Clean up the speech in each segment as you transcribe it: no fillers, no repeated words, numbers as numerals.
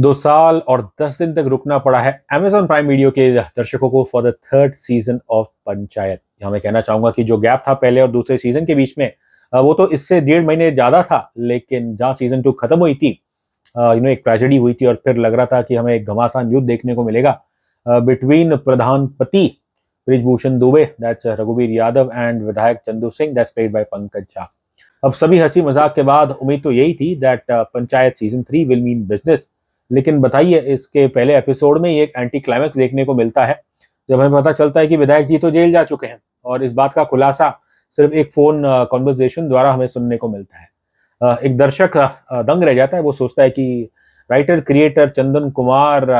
2 साल और 10 दिन तक रुकना पड़ा है Amazon प्राइम वीडियो के दर्शकों को for the third season of panchayat. यहाँ मैं कहना चाहूंगा कि जो गैप था पहले और दूसरे सीजन के बीच में, वो तो इससे 1.5 महीने ज्यादा था, लेकिन जहाँ सीजन 2 खत्म हुई थी, एक ट्रेजेडी हुई थी और फिर लग रहा था कि हमें एक घमासान युद्ध देखने को मिलेगा बिटवीन प्रधानपति ब्रिजभूषण दुबे, दैट्स रघुवीर यादव, एंड विधायक Chandu Singh, that's played bye Pankaj Jha. अब सभी हंसी मजाक के बाद उम्मीद तो यही थी that panchayat season 3 will mean business. लेकिन बताइए, इसके पहले एपिसोड में ही एक एंटी क्लाइमैक्स देखने को मिलता है, जब हमें पता चलता है कि विधायक जी तो जेल जा चुके हैं और इस बात का खुलासा सिर्फ एक फोन कॉन्वर्सेशन द्वारा हमें सुनने को मिलता है। एक दर्शक दंग रह जाता है। वो सोचता है कि राइटर क्रिएटर चंदन कुमार,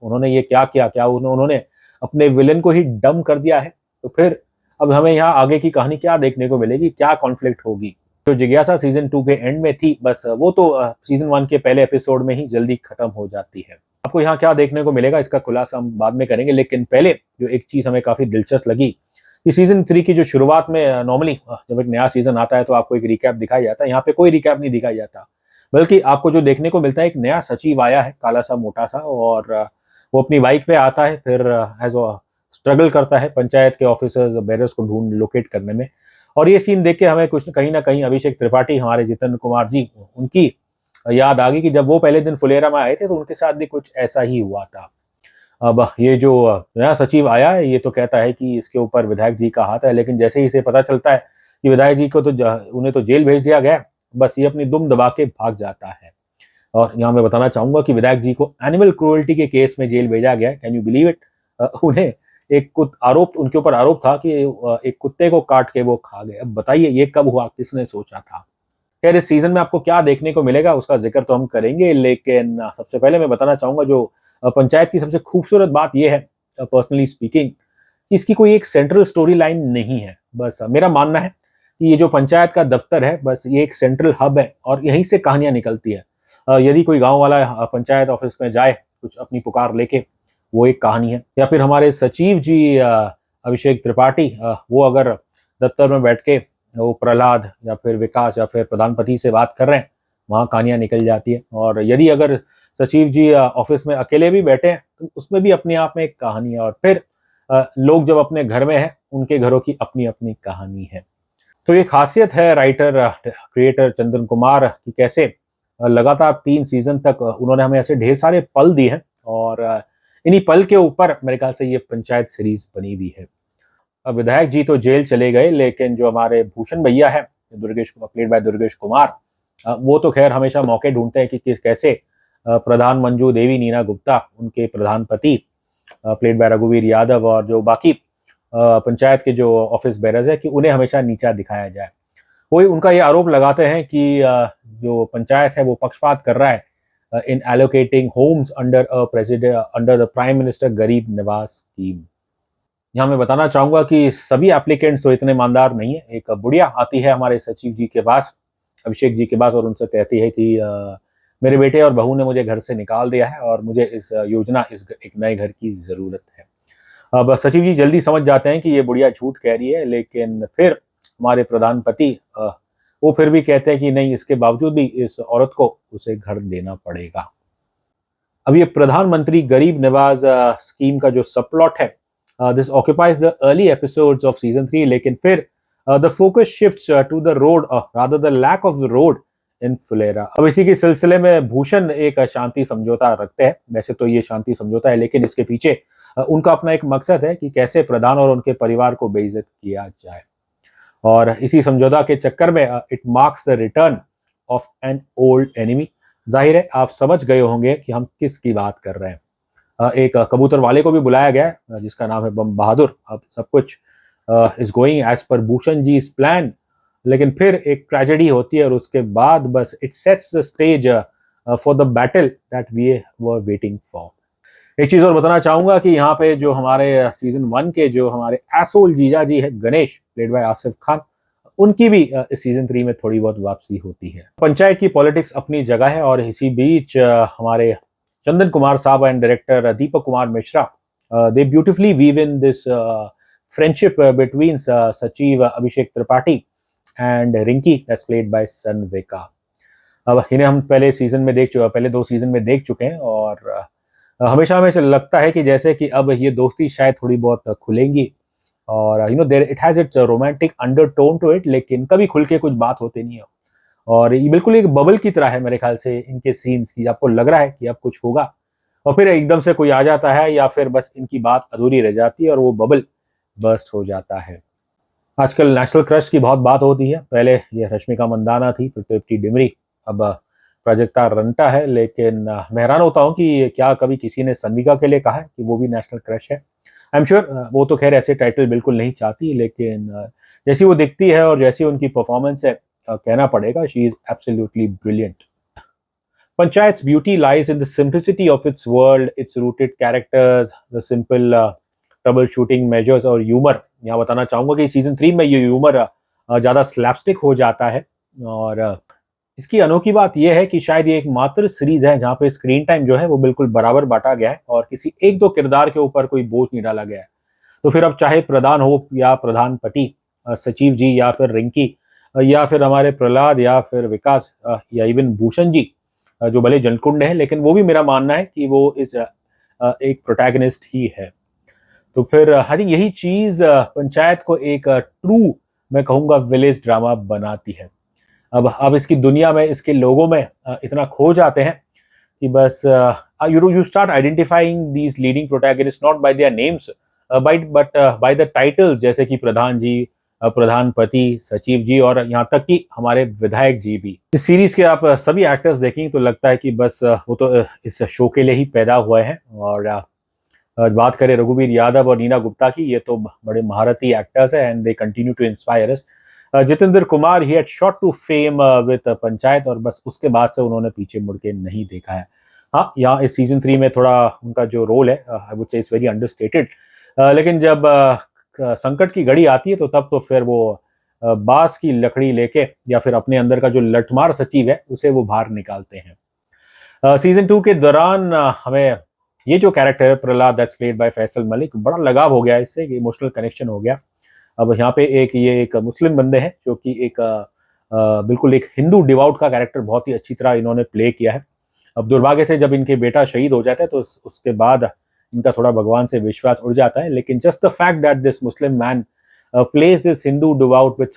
उन्होंने ये क्या किया, क्या उन्होंने अपने विलेन को ही डम कर दिया है? तो फिर अब हमें यहाँ आगे की कहानी क्या देखने को मिलेगी, क्या कॉन्फ्लिक्ट होगी? जो जिज्ञासा सीजन 2 के एंड में थी, बस वो तो सीजन 1 के पहले एपिसोड में ही जल्दी खत्म हो जाती है। आपको यहाँ क्या देखने को मिलेगा, इसका खुलासा हम बाद में करेंगे, लेकिन पहले जो एक चीज हमें काफी दिलचस्प लगी कि सीजन 3 की जो शुरुआत में नॉर्मली जब एक नया सीजन आता है तो आपको एक रिकैप दिखाया जाता है। यहाँ पे कोई रिकैप नहीं दिखाया जाता, बल्कि आपको जो देखने को मिलता है, एक नया सचिव आया है, काला सा मोटा सा, और वो अपनी बाइक पे आता है, फिर एज स्ट्रगल करता है पंचायत के ऑफिसर्स बेरर्स को ढूंढ लोकेट करने में। और ये सीन देख के हमें कुछ कहीं ना कहीं अभिषेक त्रिपाठी, हमारे जितेंद्र कुमार जी, उनकी याद आ गई कि जब वो पहले दिन फुलेरा में आए थे तो उनके साथ भी कुछ ऐसा ही हुआ था। अब ये जो नया सचिव आया है, ये तो कहता है कि इसके ऊपर विधायक जी का हाथ है, लेकिन जैसे ही इसे पता चलता है कि विधायक जी को तो उन्हें तो जेल भेज दिया गया, बस ये अपनी दुम दबा के भाग जाता है। और यहाँ मैं बताना चाहूंगा कि विधायक जी को एनिमल क्रूअल्टी के केस में जेल भेजा गया है। Can you believe it? उन्हें उनके ऊपर आरोप था कि एक कुत्ते को काट के वो खा गए। अब बताइए, ये कब हुआ, किसने सोचा था? खैर, इस सीजन में आपको क्या देखने को मिलेगा उसका जिक्र तो हम करेंगे, लेकिन सबसे पहले मैं बताना चाहूंगा जो पंचायत की सबसे खूबसूरत बात यह है, पर्सनली स्पीकिंग, कि इसकी कोई एक सेंट्रल स्टोरी लाइन नहीं है। बस मेरा मानना है कि ये जो पंचायत का दफ्तर है, बस ये एक सेंट्रल हब है और यहीं से कहानियां निकलती है। यदि कोई गांव वाला पंचायत ऑफिस में जाए कुछ अपनी पुकार लेके, वो एक कहानी है। या फिर हमारे सचिव जी अभिषेक त्रिपाठी, वो अगर दफ्तर में बैठ के वो प्रहलाद या फिर विकास या फिर प्रधानपति से बात कर रहे हैं, वहाँ कहानियां निकल जाती है। और यदि अगर सचिव जी ऑफिस में अकेले भी बैठे हैं तो उसमें भी अपने आप में एक कहानी है। और फिर लोग जब अपने घर में हैं, उनके घरों की अपनी अपनी कहानी है। तो ये खासियत है राइटर क्रिएटर चंदन कुमार की, कैसे लगातार 3 सीजन तक उन्होंने हमें ऐसे ढेर सारे पल दिए हैं, और इन्हीं पल के ऊपर मेरे ख्याल से ये पंचायत सीरीज बनी हुई है। अब विधायक जी तो जेल चले गए, लेकिन जो हमारे भूषण भैया है, दुर्गेश, प्लेड बाय दुर्गेश कुमार, वो तो खैर हमेशा मौके ढूंढते हैं कि कैसे प्रधान मंजू देवी नीना गुप्ता, उनके प्रधानपति प्लेड बाय रघुवीर यादव, और जो बाकी पंचायत के जो ऑफिस बेरर्स है, कि उन्हें हमेशा नीचा दिखाया जाए। वही उनका ये आरोप लगाते हैं कि जो पंचायत है वो पक्षपात कर रहा है in allocating homes under the prime minister गरीब निवास स्कीम। यहाँ मैं बताना चाहूंगा कि सभी एप्लीकेंट्स तो इतने ईमानदार नहीं है। एक बुढ़िया आती है हमारे सचिव जी के पास, अभिषेक जी के पास, और उनसे कहती है कि मेरे बेटे और बहू ने मुझे घर से निकाल दिया है और मुझे इस एक नए घर की जरूरत है। अब सचिव जी जल्दी समझ जाते हैं कि ये बुढ़िया झूठ कह रही है, लेकिन फिर हमारे प्रधानपति वो फिर भी कहते हैं कि नहीं, इसके बावजूद भी इस औरत को उसे घर देना पड़ेगा। अब ये प्रधानमंत्री गरीब नवाज स्कीम का जो सबप्लॉट है, this occupies the early episodes of season 3, लेकिन फिर the focus shifts to the road, rather the lack of the road in Phulera. अब इसी के सिलसिले में भूषण एक शांति समझौता रखते हैं। वैसे तो ये शांति समझौता है, लेकिन इसके पीछे उनका अपना एक मकसद है कि कैसे प्रधान और उनके परिवार को बेइज्जत किया जाए। और इसी समझौता के चक्कर में it marks the return of an old enemy. जाहिर है आप समझ गए होंगे कि हम किस की बात कर रहे हैं। एक कबूतर वाले को भी बुलाया गया है, जिसका नाम है बम बहादुर। अब सब कुछ is going as per Bhushan ji is plan, लेकिन फिर एक ट्रेजेडी होती है और उसके बाद बस it sets the stage for the battle that we were waiting for. एक चीज और बताना चाहूंगा कि यहाँ पे जो हमारे सीजन 1 के जो हमारे एसोल जीजा जी है, गणेश, प्लेड बाय आसिफ खान, उनकी भी इस सीजन 3 में थोड़ी बहुत वापसी होती है। पंचायत की पॉलिटिक्स अपनी जगह है, और इसी बीच हमारे चंदन कुमार साहब and director Deepak Kumar Mishra, they beautifully weave in this friendship between सचिव Abhishek Tripathi and Rinki, that's played by Sanvikaa. अब इन्हें हम पहले 2 सीज़न में देख चुके हैं और हमेशा हमें ऐसा लगता है कि जैसे कि अब ये दोस्ती शायद थोड़ी बहुत खुलेंगी और there it has its romantic undertone to it, लेकिन कभी खुल के कुछ बात होती नहीं है। और ये बिल्कुल एक बबल की तरह है मेरे ख्याल से इनके सीन्स की, आपको लग रहा है कि अब कुछ होगा और फिर एकदम से कोई आ जाता है या फिर बस इनकी बात अधूरी रह जाती है और वो बबल बर्स्ट हो जाता है। आजकल नेशनल क्रश की बहुत बात होती है। पहले ये रश्मिका मंदाना थी, फिर तृप्ति डिमरी, अब प्राजक्ता रंटा है, लेकिन मैं हैरान होता हूँ कि क्या कभी किसी ने सन्विका के लिए कहा है कि वो भी नेशनल क्रश है। आई एम श्योर वो तो खैर ऐसे टाइटल बिल्कुल नहीं चाहती, लेकिन जैसी वो दिखती है और जैसी उनकी परफॉर्मेंस है, कहना पड़ेगा she is absolutely brilliant. Panchayat's beauty lies in the simplicity of its world, its rooted characters, the simple troubleshooting measures और ह्यूमर। यहाँ बताना चाहूंगा कि सीजन 3 में ये ह्यूमर ज़्यादा स्लैपस्टिक हो जाता है और इसकी अनोखी बात यह है कि शायद ये एकमात्र सीरीज है जहाँ पे स्क्रीन टाइम जो है वो बिल्कुल बराबर बांटा गया है और किसी एक दो किरदार के ऊपर कोई बोझ नहीं डाला गया है। तो फिर अब चाहे प्रधान हो या प्रधान पति, सचिव जी या फिर रिंकी, या फिर हमारे प्रहलाद या फिर विकास, या इवन भूषण जी, जो भले जलकुंड है लेकिन वो भी मेरा मानना है कि वो एक प्रोटैगनिस्ट ही है। तो फिर आई थिंक यही चीज पंचायत को एक ट्रू, मैं कहूँगा, विलेज ड्रामा बनाती है। अब इसकी दुनिया में, इसके लोगों में इतना खो जाते हैं कि बस you start identifying these leading protagonist not bye their names but by the titles, जैसे कि प्रधान जी, प्रधानपति, सचिव जी और यहाँ तक कि हमारे विधायक जी भी। इस सीरीज के आप सभी एक्टर्स देखेंगे तो लगता है कि बस वो तो इस शो के लिए ही पैदा हुए हैं। और बात करें रघुवीर यादव और नीना गुप्ता की, ये तो बड़े महारथी एक्टर्स हैं and they continue to inspire us. Jitendra Kumar, he had shot to fame with Panchayat और बस उसके बाद से उन्होंने पीछे मुड़ के नहीं देखा है। हाँ, यहाँ इस सीजन 3 में थोड़ा उनका जो रोल है, I would say it's very understated, लेकिन जब संकट की घड़ी आती है तो तब तो फिर वो बांस की लकड़ी लेके या फिर अपने अंदर का जो लठमार सचिव है उसे वो बाहर निकालते हैं। सीजन 2 के दौरान हमें ये जो कैरेक्टर है Prahlad, that's played bye Faisal Malik, बड़ा लगाव हो गया इससे, इमोशनल कनेक्शन हो गया। अब यहाँ पे ये एक मुस्लिम बंदे हैं जो कि एक बिल्कुल एक हिंदू डिवाउट का कैरेक्टर बहुत ही अच्छी तरह इन्होंने प्ले किया है। अब दुर्भाग्य से जब इनके बेटा शहीद हो जाता है तो उसके बाद इनका थोड़ा भगवान से विश्वास उड़ जाता है, लेकिन just the fact that this Muslim man place this Hindu devout with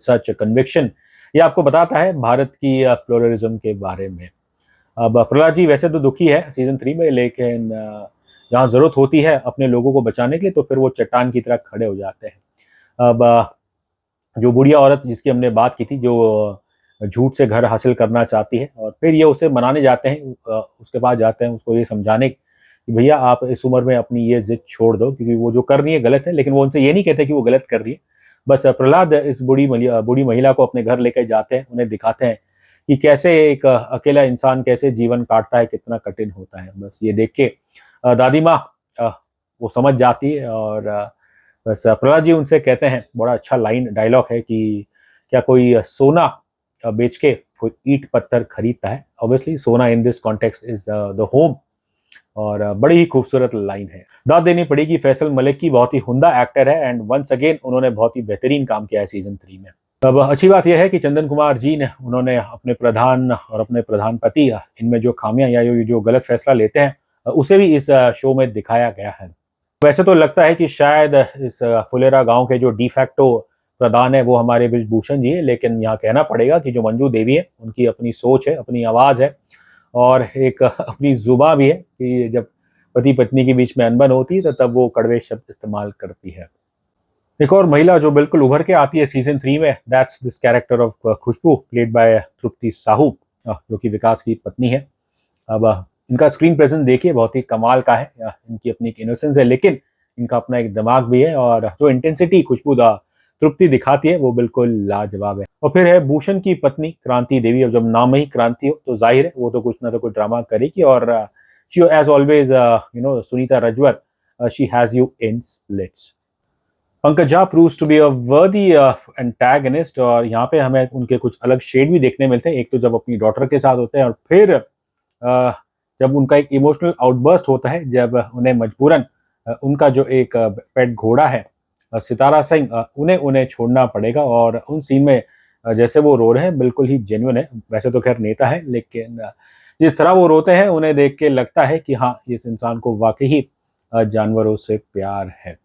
such conviction, ये आपको बताता है भारत की प्लुरलिज्म के बारे में। अब प्रहलाद जी वैसे तो दुखी है सीजन 3 में, लेकिन जहाँ जरूरत होती है अपने लोगों को बचाने के लिए तो फिर वो चट्टान की तरह खड़े हो जाते हैं। अब जो बुढ़िया औरत जिसकी हमने बात की थी, जो झूठ से घर हासिल करना चाहती है और फिर ये उसे मनाने जाते हैं, उसके पास जाते हैं उसको ये समझाने कि भैया आप इस उम्र में अपनी ये जिद छोड़ दो क्योंकि वो जो कर रही है गलत है, लेकिन वो उनसे ये नहीं कहते कि वो गलत कर रही है। बस प्रहलाद इस बूढ़ी महिला को अपने घर लेकर जाते हैं, उन्हें दिखाते हैं कि कैसे एक अकेला इंसान कैसे जीवन काटता है, कितना कठिन होता है। बस ये देख के दादी माँ वो समझ जाती है और बस प्रहलाद जी उनसे कहते हैं, बड़ा अच्छा लाइन डायलॉग है कि क्या कोई सोना बेच के कोई ईंट पत्थर खरीदता है? ऑब्वियसली सोना in this context is the home. और बड़ी ही खूबसूरत लाइन है। दाद देनी पड़ेगी फैसल मलिक की, बहुत ही उम्दा एक्टर है एंड वंस अगेन उन्होंने बहुत ही बेहतरीन काम किया है सीजन 3 में। अब अच्छी बात यह है कि चंदन कुमार जी ने उन्होंने अपने प्रधान और अपने प्रधानपति, इनमें जो खामियां या जो गलत फैसला लेते हैं उसे भी इस शो में दिखाया गया है। वैसे तो लगता है कि शायद इस फुलेरा गांव के जो डिफैक्टो प्रधान है वो हमारे ब्रिजभूषण जी है, लेकिन यहाँ कहना पड़ेगा कि जो मंजू देवी है उनकी अपनी सोच है, अपनी आवाज़ है और एक अपनी जुबान भी है कि जब पति पत्नी के बीच में अनबन होती है तो तब वो कड़वे शब्द इस्तेमाल करती है। एक और महिला जो बिल्कुल उभर के आती है सीजन 3 में, that's this character of Khushboo played by Tripti Sahu, जो कि विकास की पत्नी है। अब इनका स्क्रीन प्रेजेंस देखिए, बहुत ही कमाल का है। इनकी अपनी एक इनोसेंस है लेकिन इनका अपना एक दिमाग भी है और जो इंटेंसिटी खुशबू तृप्ति दिखाती है वो बिल्कुल लाजवाब है। और फिर है भूषण की पत्नी क्रांति देवी। और जब नाम ही क्रांति हो तो जाहिर है वो तो कुछ ना तो कुछ ड्रामा करेगी और she as always Sunita Rajwar, she has you in splits. Pankaja proves to be a worthy antagonist और यहाँ पे हमें उनके कुछ अलग शेड भी देखने मिलते हैं। एक तो जब अपनी डॉटर के साथ होते हैं और फिर जब उनका एक इमोशनल आउटबर्स्ट होता है, जब उन्हें मजबूरन उनका जो एक पेट घोड़ा है सितारा सिंह, उन्हें छोड़ना पड़ेगा। और उन सीन में जैसे वो रो रहे हैं बिल्कुल ही जेन्युइन है। वैसे तो खैर नेता है, लेकिन जिस तरह वो रोते हैं उन्हें देख के लगता है कि हाँ, इस इंसान को वाकई ही जानवरों से प्यार है।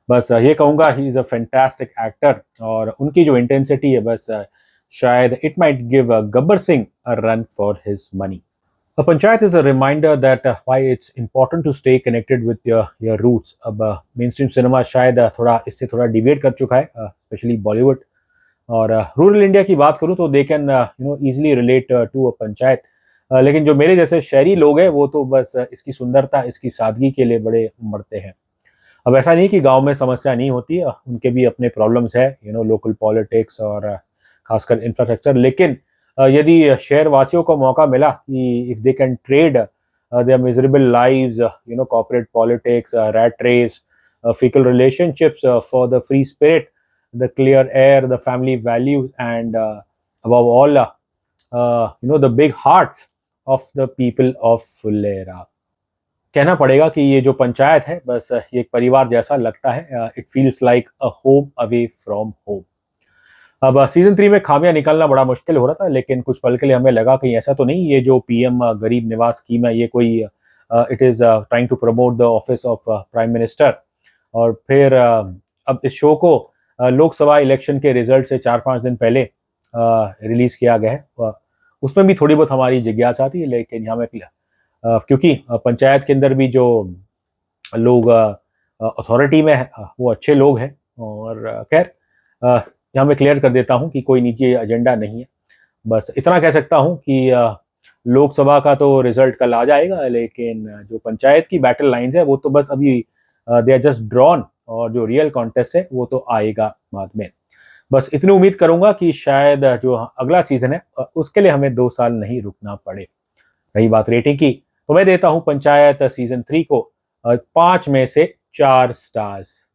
बस ये कहूँगा he is a fantastic actor, और उनकी जो इंटेंसिटी है बस शायद it might give Gabbar Singh a run for his money. A panchayat is a reminder that why it's important to stay connected with your roots. अब mainstream cinema शायद थोड़ा इससे थोड़ा डिविएट कर चुका है, स्पेशली बॉलीवुड। और रूरल इंडिया की बात करूँ तो they can easily relate to a panchayat. लेकिन जो मेरे जैसे शहरी लोग हैं वो तो बस इसकी सुंदरता, इसकी सादगी के लिए बड़े मरते हैं। अब ऐसा नहीं कि गांव में समस्या नहीं होती, उनके भी अपने प्रॉब्लम्स है, लोकल पॉलिटिक्स और खासकर इंफ्रास्ट्रक्चर। लेकिन यदि शहर वासियों को मौका मिला कि if they can trade their miserable lives, corporate politics, rat race, fickle relationships for the free spirit, the clear air, the family values, and above all, the big hearts of the people of Fullera. कहना पड़ेगा कि ये जो पंचायत है बस ये एक परिवार जैसा लगता है। It feels like a home away from home. अब सीजन 3 में खामियां निकालना बड़ा मुश्किल हो रहा था, लेकिन कुछ पल के लिए हमें लगा कि ऐसा तो नहीं, ये जो पीएम गरीब निवास स्कीम है ये कोई it is trying to promote the office of prime minister. और फिर अब इस शो को लोकसभा इलेक्शन के रिजल्ट से 4-5 दिन पहले रिलीज किया गया है। उसमें भी थोड़ी बहुत हमारी जिज्ञासा थी, लेकिन यहाँ में क्योंकि पंचायत के अंदर भी जो लोग अथॉरिटी में है वो अच्छे लोग हैं। और खैर यहाँ मैं क्लियर कर देता हूँ कि कोई निजी एजेंडा नहीं है। बस इतना कह सकता हूँ कि लोकसभा का तो रिजल्ट कल आ जाएगा, लेकिन जो पंचायत की बैटल लाइंस है वो तो बस अभी दे आर जस्ट ड्रॉन, और जो रियल कॉन्टेस्ट है वो तो आएगा बाद में। बस इतनी उम्मीद करूंगा कि शायद जो अगला सीजन है उसके लिए हमें 2 साल नहीं रुकना पड़े। रही बात रेटिंग की, तो मैं देता हूं पंचायत सीजन 3 को 5 में से 4 स्टार्स।